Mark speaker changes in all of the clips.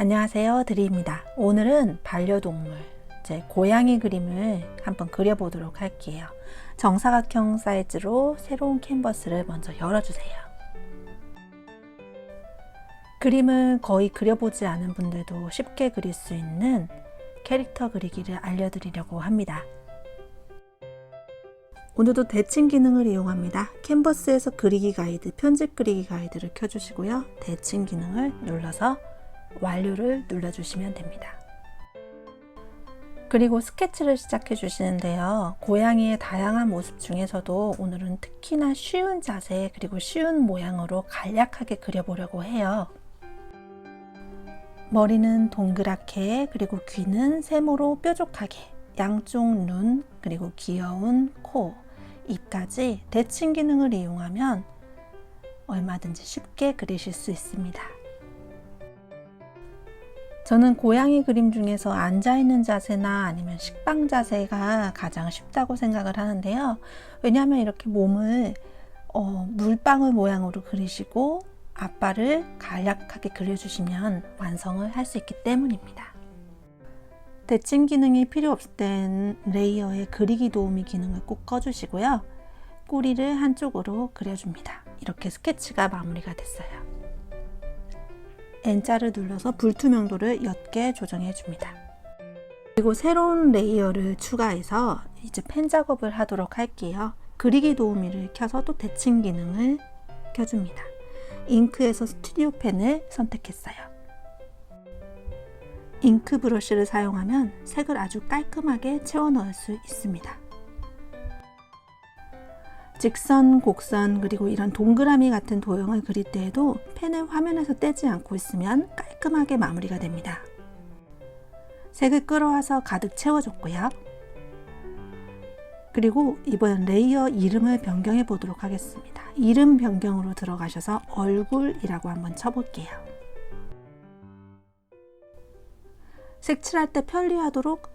Speaker 1: 안녕하세요, 드리입니다. 오늘은 반려동물, 제 고양이 그림을 한번 그려보도록 할게요. 정사각형 사이즈로 새로운 캔버스를 먼저 열어주세요. 그림을 거의 그려보지 않은 분들도 쉽게 그릴 수 있는 캐릭터 그리기를 알려드리려고 합니다. 오늘도 대칭 기능을 이용합니다. 캔버스에서 그리기 가이드, 편집 그리기 가이드를 켜주시고요. 대칭 기능을 눌러서 완료를 눌러주시면 됩니다. 그리고 스케치를 시작해 주시는데요. 고양이의 다양한 모습 중에서도 오늘은 특히나 쉬운 자세 그리고 쉬운 모양으로 간략하게 그려보려고 해요. 머리는 동그랗게, 그리고 귀는 세모로 뾰족하게, 양쪽 눈, 그리고 귀여운 코, 입까지 대칭 기능을 이용하면 얼마든지 쉽게 그리실 수 있습니다. 저는 고양이 그림 중에서 앉아있는 자세나 아니면 식빵 자세가 가장 쉽다고 생각을 하는데요. 왜냐하면 이렇게 몸을 물방울 모양으로 그리시고 앞발을 간략하게 그려주시면 완성을 할 수 있기 때문입니다. 대칭 기능이 필요 없을 땐 레이어의 그리기 도우미 기능을 꼭 꺼주시고요. 꼬리를 한쪽으로 그려줍니다. 이렇게 스케치가 마무리가 됐어요. N자를 눌러서 불투명도를 옅게 조정해 줍니다. 그리고 새로운 레이어를 추가해서 이제 펜 작업을 하도록 할게요. 그리기 도우미를 켜서 또 대칭 기능을 켜줍니다. 잉크에서 스튜디오 펜을 선택했어요. 잉크 브러쉬를 사용하면 색을 아주 깔끔하게 채워 넣을 수 있습니다. 직선, 곡선, 그리고 이런 동그라미 같은 도형을 그릴 때에도 펜을 화면에서 떼지 않고 있으면 깔끔하게 마무리가 됩니다. 색을 끌어와서 가득 채워줬고요. 그리고 이번 레이어 이름을 변경해 보도록 하겠습니다. 이름 변경으로 들어가셔서 얼굴이라고 한번 쳐볼게요. 색칠할 때 편리하도록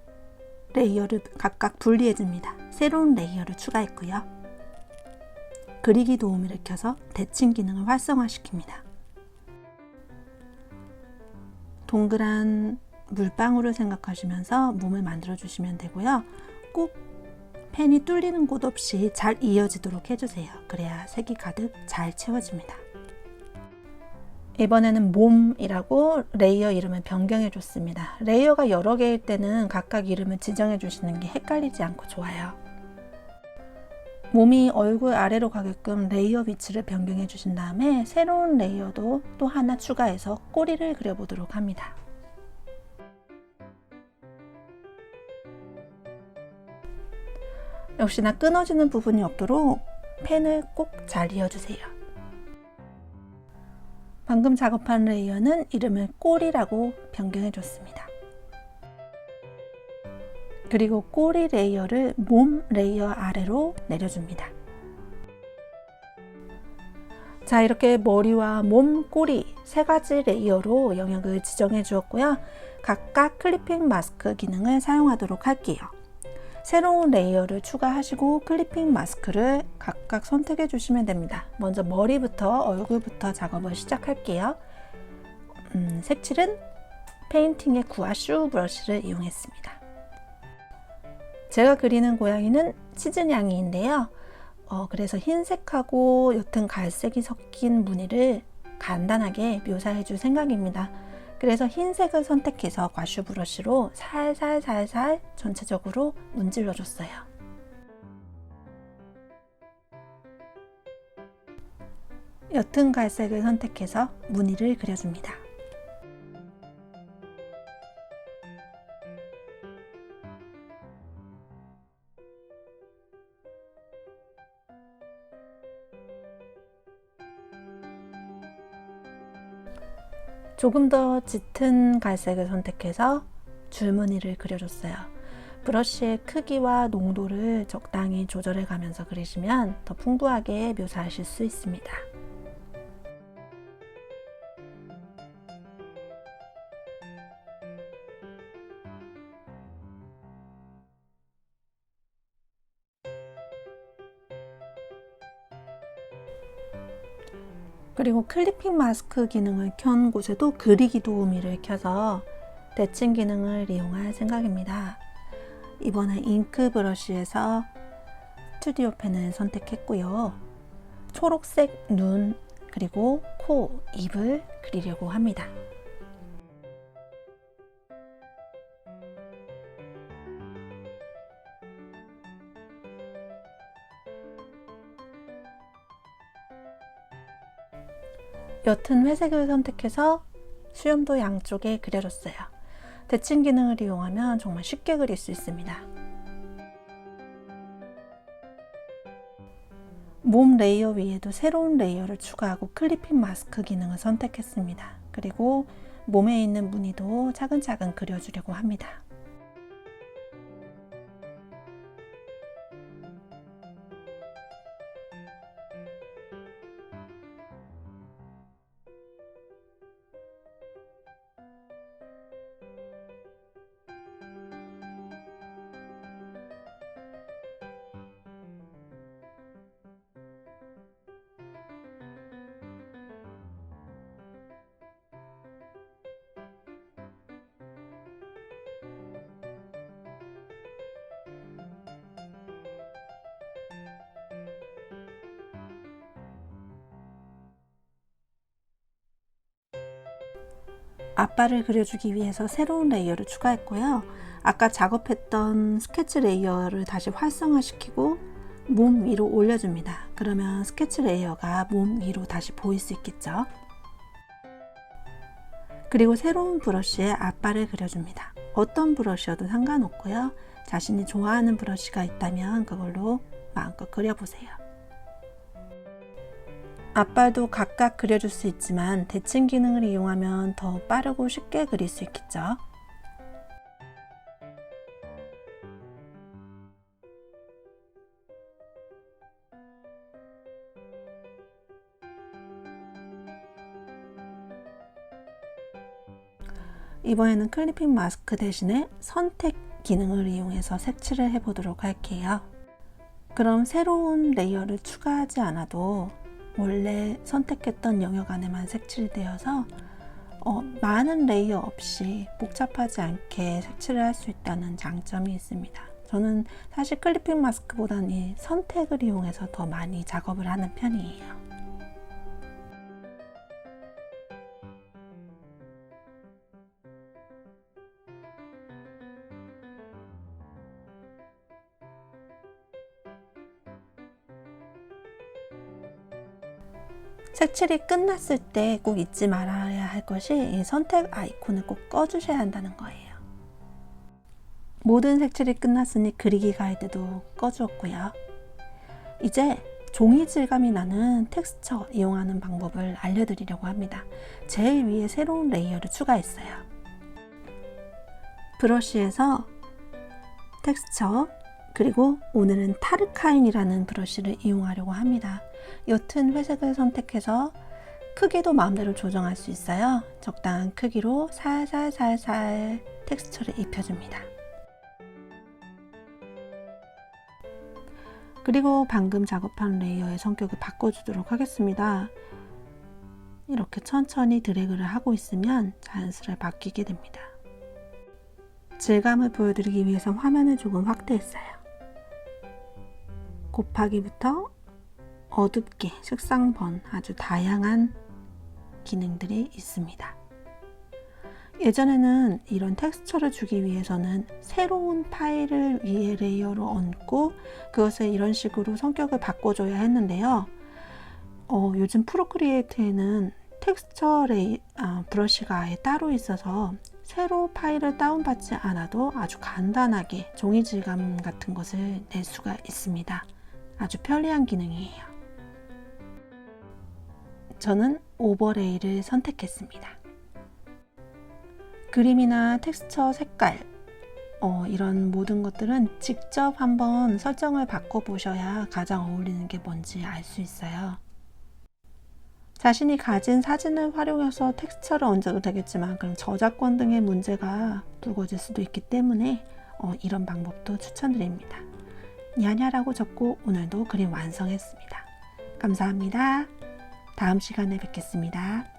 Speaker 1: 레이어를 각각 분리해 줍니다. 새로운 레이어를 추가했고요. 그리기 도우미를 켜서 대칭 기능을 활성화시킵니다. 동그란 물방울을 생각하시면서 몸을 만들어 주시면 되고요. 꼭 펜이 뚫리는 곳 없이 잘 이어지도록 해주세요. 그래야 색이 가득 잘 채워집니다. 이번에는 몸이라고 레이어 이름을 변경해 줬습니다. 레이어가 여러 개일 때는 각각 이름을 지정해 주시는 게 헷갈리지 않고 좋아요. 몸이 얼굴 아래로 가게끔 레이어 위치를 변경해 주신 다음에 새로운 레이어도 또 하나 추가해서 꼬리를 그려보도록 합니다. 역시나 끊어지는 부분이 없도록 펜을 꼭 잘 이어주세요. 방금 작업한 레이어는 이름을 꼬리라고 변경해 줬습니다. 그리고 꼬리 레이어를 몸 레이어 아래로 내려줍니다. 자, 이렇게 머리와 몸, 꼬리 세 가지 레이어로 영역을 지정해 주었고요. 각각 클리핑 마스크 기능을 사용하도록 할게요. 새로운 레이어를 추가하시고 클리핑 마스크를 각각 선택해 주시면 됩니다. 먼저 머리부터 얼굴부터 작업을 시작할게요. 색칠은 페인팅의 구아슈 브러쉬를 이용했습니다. 제가 그리는 고양이는 치즈냥이인데요. 그래서 흰색하고 옅은 갈색이 섞인 무늬를 간단하게 묘사해 줄 생각입니다. 그래서 흰색을 선택해서 과슈 브러쉬로 살살 전체적으로 문질러 줬어요. 옅은 갈색을 선택해서 무늬를 그려줍니다. 조금 더 짙은 갈색을 선택해서 줄무늬를 그려줬어요. 브러쉬의 크기와 농도를 적당히 조절해 가면서 그리시면 더 풍부하게 묘사하실 수 있습니다. 그리고 클리핑 마스크 기능을 켠 곳에도 그리기 도우미를 켜서 대칭 기능을 이용할 생각입니다. 이번엔 잉크 브러쉬에서 스튜디오 펜을 선택했고요. 초록색 눈 그리고 코, 입을 그리려고 합니다. 옅은 회색을 선택해서 수염도 양쪽에 그려줬어요. 대칭 기능을 이용하면 정말 쉽게 그릴 수 있습니다. 몸 레이어 위에도 새로운 레이어를 추가하고 클리핑 마스크 기능을 선택했습니다. 그리고 몸에 있는 무늬도 차근차근 그려주려고 합니다. 앞발을 그려주기 위해서 새로운 레이어를 추가했고요. 아까 작업했던 스케치 레이어를 다시 활성화시키고 몸 위로 올려줍니다. 그러면 스케치 레이어가 몸 위로 다시 보일 수 있겠죠. 그리고 새로운 브러쉬에 앞발을 그려줍니다. 어떤 브러쉬여도 상관없고요. 자신이 좋아하는 브러쉬가 있다면 그걸로 마음껏 그려보세요. 앞발도 각각 그려줄 수 있지만 대칭 기능을 이용하면 더 빠르고 쉽게 그릴 수 있겠죠. 이번에는 클리핑 마스크 대신에 선택 기능을 이용해서 색칠을 해보도록 할게요. 그럼 새로운 레이어를 추가하지 않아도 원래 선택했던 영역 안에만 색칠이 되어서 많은 레이어 없이 복잡하지 않게 색칠을 할 수 있다는 장점이 있습니다. 저는 사실 클리핑 마스크보다는 이 선택을 이용해서 더 많이 작업을 하는 편이에요. 색칠이 끝났을 때 꼭 잊지 말아야 할 것이 이 선택 아이콘을 꼭 꺼주셔야 한다는 거예요. 모든 색칠이 끝났으니 그리기 가이드도 꺼주었고요. 이제 종이 질감이 나는 텍스처 이용하는 방법을 알려드리려고 합니다. 제일 위에 새로운 레이어를 추가했어요. 브러쉬에서 텍스처 그리고 오늘은 타르카인이라는 브러쉬를 이용하려고 합니다. 옅은 회색을 선택해서 크기도 마음대로 조정할 수 있어요. 적당한 크기로 살살살살 텍스처를 입혀줍니다. 그리고 방금 작업한 레이어의 성격을 바꿔주도록 하겠습니다. 이렇게 천천히 드래그를 하고 있으면 자연스레 바뀌게 됩니다. 질감을 보여드리기 위해서 화면을 조금 확대했어요. 곱하기부터 어둡게 색상 번 아주 다양한 기능들이 있습니다. 예전에는 이런 텍스처를 주기 위해서는 새로운 파일을 위에 레이어로 얹고 그것을 이런 식으로 성격을 바꿔줘야 했는데요. 요즘 프로크리에이트에는 텍스처 브러쉬가 아예 따로 있어서 새로 파일을 다운받지 않아도 아주 간단하게 종이 질감 같은 것을 낼 수가 있습니다. 아주 편리한 기능이에요. 저는 오버레이를 선택했습니다. 그림이나 텍스처 색깔 이런 모든 것들은 직접 한번 설정을 바꿔보셔야 가장 어울리는 게 뭔지 알 수 있어요. 자신이 가진 사진을 활용해서 텍스처를 얹어도 되겠지만 그럼 저작권 등의 문제가 불거질 수도 있기 때문에 이런 방법도 추천드립니다. 냐냐라고 적고 오늘도 그림 완성했습니다. 감사합니다. 다음 시간에 뵙겠습니다.